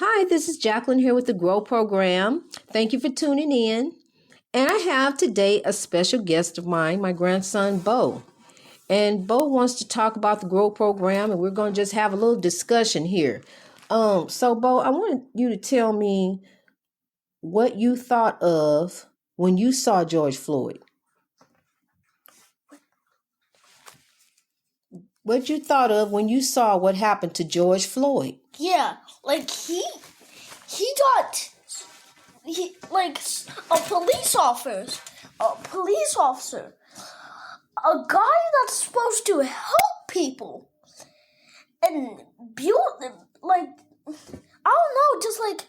Hi, this is Jacqueline here with the GROW program. Thank you for tuning in. And I have today a special guest of mine, my grandson, Bo. And Bo wants to talk about the GROW program, and we're going to just have a little discussion here. So, Bo, I want you to tell me what you thought of when you saw George Floyd. What you thought of when you saw what happened to George Floyd? Yeah, like he got like a police officer, a guy that's supposed to help people and build like I don't know, just like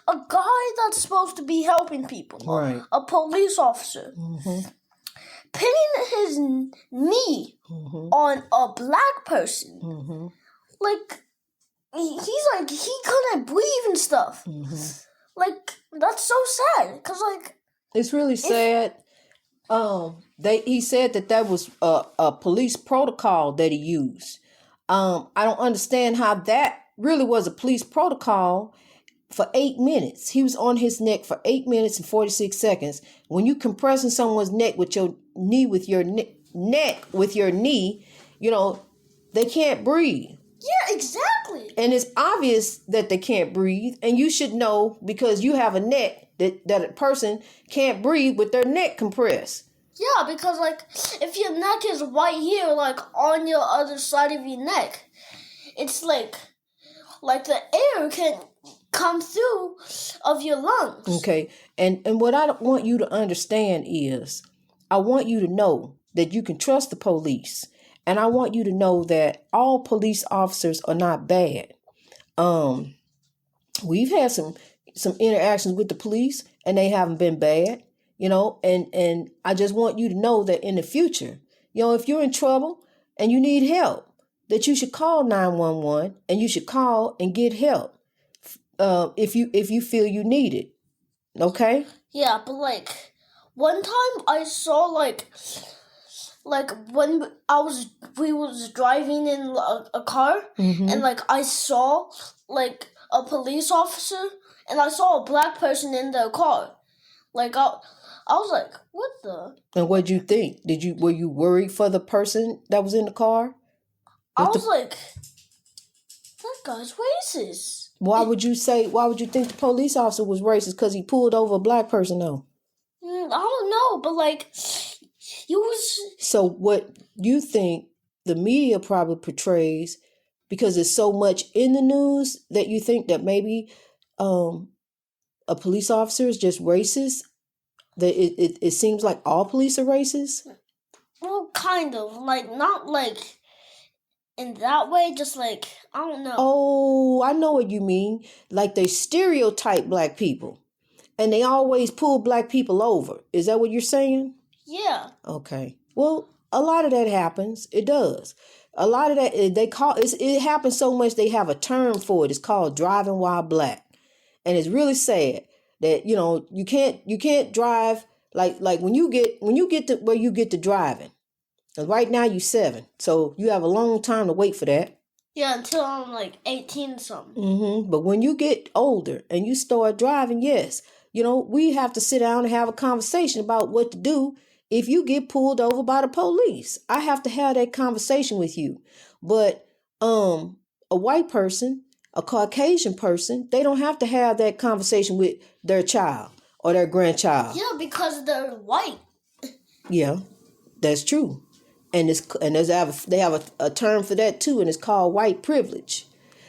a guy that's supposed to be helping people, Right. a police officer. Pinning his knee on a black person, like he's like he couldn't breathe and stuff. Like that's so sad, cause like it's really sad. He said that was a police protocol that he used. I don't understand how that really was a police protocol. For 8 minutes, he was on his neck for 8 minutes and 46 seconds. When you compressing someone's neck with your knee, neck with your knee, they can't breathe. Yeah, exactly. And it's obvious that they can't breathe, and you should know because you have a neck that a person can't breathe with their neck compressed. Yeah, because like if your neck is right here, like on your other side of your neck, it's like the air can come through of your lungs. Okay. And what I want you to understand is I want you to know that you can trust the police. And I want you to know that all police officers are not bad. We've had some interactions with the police and they haven't been bad, and I just want you to know that in the future, if you're in trouble and you need help, that you should call 911 and you should call and get help. If you feel you need it, okay? Yeah, but like one time I saw like when we was driving in a car, and like I saw like a police officer and I saw a black person in the car. Like I was like, what the? And what'd you think? Were you worried for the person that was in the car? I was like, that guy's racist. Why would you think the police officer was racist? Because he pulled over a black person, though? I don't know, but like, he was... So what you think the media probably portrays, because there's so much in the news, that you think that maybe a police officer is just racist? That it seems like all police are racist? Well, kind of. Like, not like... in that way, just like, I don't know. Oh, I know what you mean. Like they stereotype black people. And they always pull black people over. Is that what you're saying? Yeah. Okay. Well, a lot of that happens. It does. A lot of that, it happens so much they have a term for it. It's called driving while black. And it's really sad that, you can't drive like when you get to where you get to driving. Right now you're 7, so you have a long time to wait for that. Yeah, until I'm like 18 something. But when you get older and you start driving, yes, we have to sit down and have a conversation about what to do if you get pulled over by the police. I have to have that conversation with you. But a white person, a Caucasian person, they don't have to have that conversation with their child or their grandchild. Yeah, because they're white. Yeah, that's true. And they have a term for that too, and it's called white privilege.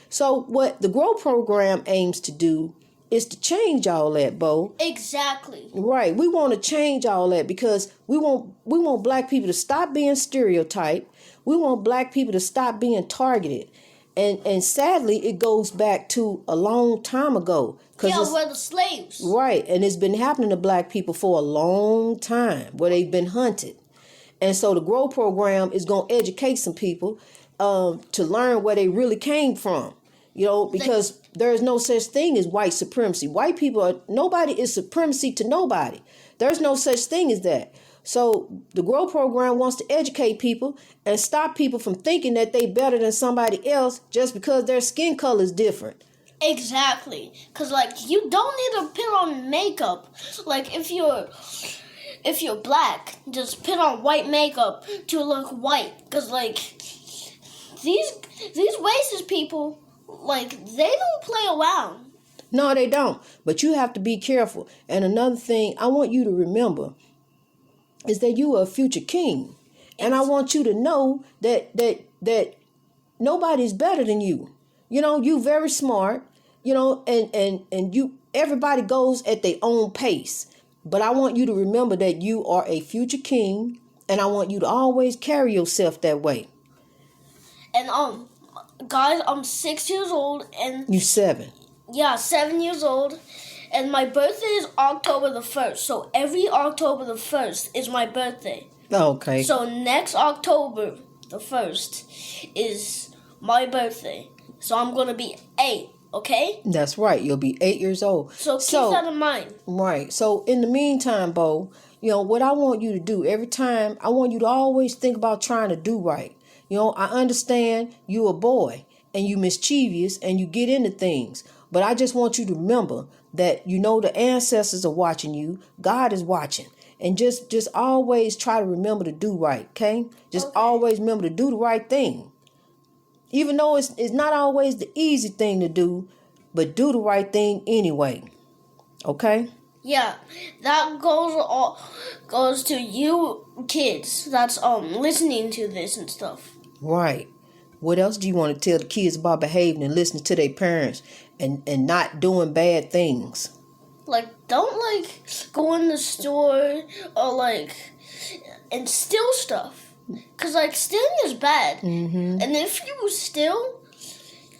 So what the GROW program aims to do is to change all that, Bo. Exactly. Right. We want to change all that because we want black people to stop being stereotyped. We want black people to stop being targeted. And sadly, it goes back to a long time ago. Yeah, we're the slaves. Right. And it's been happening to black people for a long time where they've been hunted. And so the GROW program is going to educate some people to learn where they really came from, because there is no such thing as white supremacy. Nobody is supremacy to nobody. There's no such thing as that. So the GROW program wants to educate people and stop people from thinking that they better than somebody else just because their skin color is different. Exactly. Because, like, you don't need to put on makeup. Like, if you're black, just put on white makeup to look white. Because, like, these racist people, like, they don't play around. No, they don't. But you have to be careful. And another thing I want you to remember is that you are a future king. And I want you to know that nobody's better than you. You know, you very smart, you know, and you everybody goes at their own pace. But I want you to remember that you are a future king, and I want you to always carry yourself that way. And guys, I'm 6 years old and You 7. Yeah, 7 years old. And my birthday is October the 1st. So every October the 1st is my birthday. Okay. So next October the 1st is my birthday. So I'm going to be 8, okay? That's right. You'll be 8 years old. So keep that in mind. Right. So in the meantime, Bo, you know, what I want you to do every time, I want you to always think about trying to do right. You know, I understand you're a boy and you mischievous and you get into things. But I just want you to remember that, you know, the ancestors are watching you. God is watching. And just always try to remember to do right, okay? Just always remember to do the right thing. Even though it's not always the easy thing to do, but do the right thing anyway. Okay? Yeah, that goes to you kids that's listening to this and stuff. Right. What else do you want to tell the kids about behaving and listening to their parents and not doing bad things? Like, don't, like, go in the store or, like, and steal stuff. Because, like, stealing is bad. Mm-hmm. And if you steal,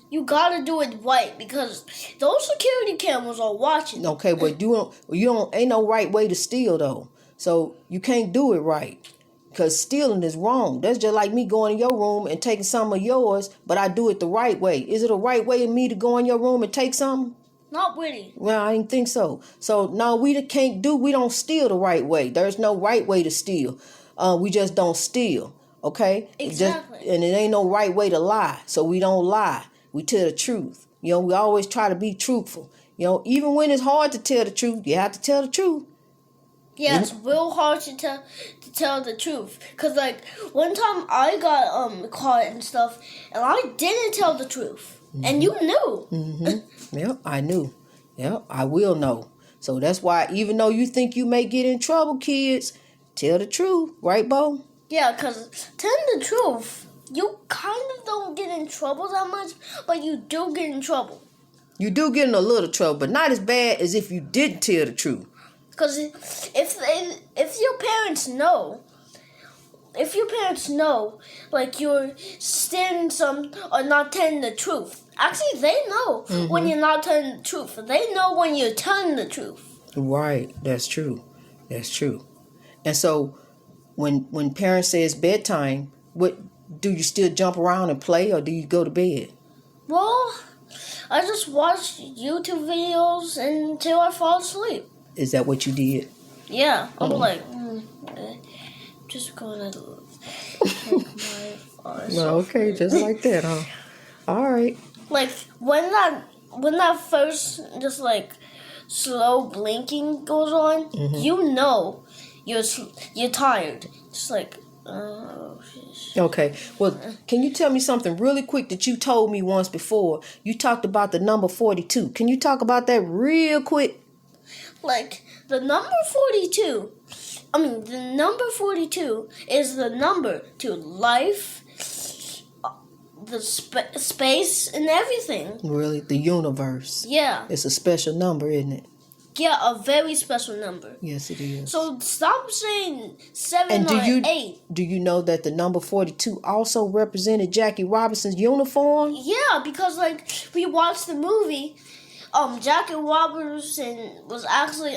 you gotta do it right because those security cameras are watching. Okay, but ain't no right way to steal, though. So you can't do it right. Because stealing is wrong. That's just like me going in your room and taking some of yours, but I do it the right way. Is it a right way of me to go in your room and take something? Not really. Well, I didn't think so. So, no, we don't steal the right way. There's no right way to steal. We just don't steal, okay? Exactly. And it ain't no right way to lie. So we don't lie. We tell the truth. You know, we always try to be truthful. You know, even when it's hard to tell the truth, you have to tell the truth. Yeah, it's real hard to tell the truth. Because, like, one time I got caught and stuff, and I didn't tell the truth. Mm-hmm. And you knew. Mm-hmm. Yep, I knew. Yep, I will know. So that's why, even though you think you may get in trouble, kids, tell the truth. Right, Bo? Yeah, because telling the truth, you kind of don't get in trouble that much, but you do get in trouble. You do get in a little trouble, but not as bad as if you didn't tell the truth. Because if your parents know, like, you're stealing some or not telling the truth, actually they know when you're not telling the truth. They know when you're telling the truth. Right, that's true. That's true. And so when parents say it's bedtime, what do you still jump around and play, or do you go to bed? Well, I just watch YouTube videos until I fall asleep. Is that what you did? Yeah, I'm like, just gonna take my eyes off. Okay, just like that, huh? All right. Like when that first just like slow blinking goes on, you know you're tired. Just like, oh. Okay. Well, can you tell me something really quick that you told me once before? You talked about the number 42. Can you talk about that real quick? Like, the number 42 is the number to life, the space, and everything. Really? The universe? Yeah. It's a special number, isn't it? Yeah, a very special number. Yes, it is. So stop saying 7 or 8. Do you know that the number 42 also represented Jackie Robinson's uniform? Yeah, because, like, we watched the movie. Jackie Robinson was actually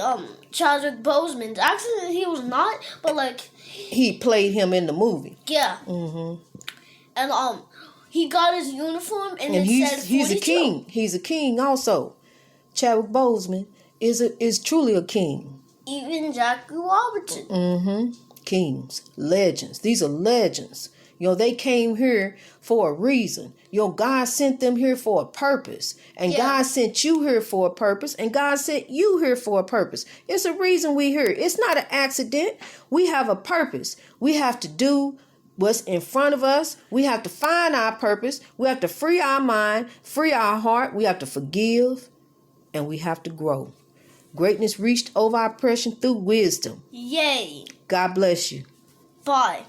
Chadwick Boseman. Actually, he was not, but like he played him in the movie. Yeah. And he got his uniform and it said 42. He's a king. He's a king also. Chadwick Boseman is truly a king. Even Jackie Robinson. Kings, legends. These are legends. They came here for a reason. God sent them here for a purpose. And God sent you here for a purpose. And God sent you here for a purpose. It's a reason we're here. It's not an accident. We have a purpose. We have to do what's in front of us. We have to find our purpose. We have to free our mind, free our heart. We have to forgive. And we have to grow. Greatness reached over oppression through wisdom. Yay. God bless you. Bye.